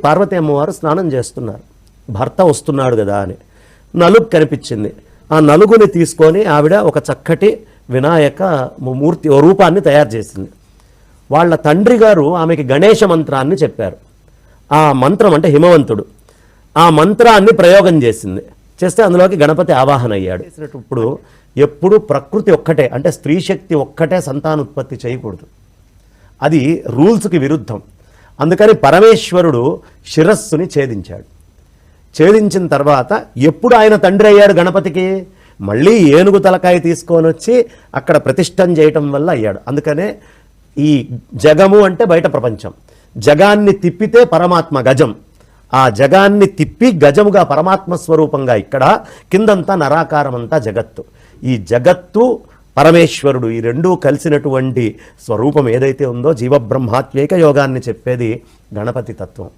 పార్వతీ అమ్మవారు స్నానం చేస్తున్నారు, భర్త వస్తున్నాడు కదా అని నలుగు కనిపించింది. ఆ నలుగుని తీసుకొని ఆవిడ ఒక చక్కటి వినాయక మూర్తి రూపాన్ని తయారు చేసింది. వాళ్ళ తండ్రి గారు ఆమెకి గణేష మంత్రాన్ని చెప్పారు. ఆ మంత్రం అంటే హిమవంతుడు, ఆ మంత్రాన్ని ప్రయోగం చేసింది. చేస్తే అందులోకి గణపతి ఆవాహన అయ్యాడు. ఇప్పుడు ఎప్పుడు ప్రకృతి ఒక్కటే, అంటే స్త్రీ శక్తి ఒక్కటే సంతానోత్పత్తి చేయకూడదు, అది రూల్స్కి విరుద్ధం. అందుకని పరమేశ్వరుడు శిరస్సుని ఛేదించాడు. ఛేదించిన తర్వాత ఎప్పుడు ఆయన తండ్రి అయ్యాడు గణపతికి, మళ్ళీ ఏనుగు తలకాయ తీసుకొని వచ్చి అక్కడ ప్రతిష్టం చేయటం వల్ల అయ్యాడు. అందుకనే ఈ జగము అంటే బయట ప్రపంచం, జగాన్ని తిప్పితే పరమాత్మ గజం, ఆ జగాన్ని తిప్పి గజముగా పరమాత్మ స్వరూపంగా ఇక్కడ కిందంతా నరాకారమంతా జగత్తు. ఈ జగత్తు పరమేశ్వరుడు ఈ రెండూ కలిసినటువంటి స్వరూపం ఏదైతే ఉందో జీవబ్రహ్మాత్మేక యోగాన్ని చెప్పేది గణపతి తత్వం.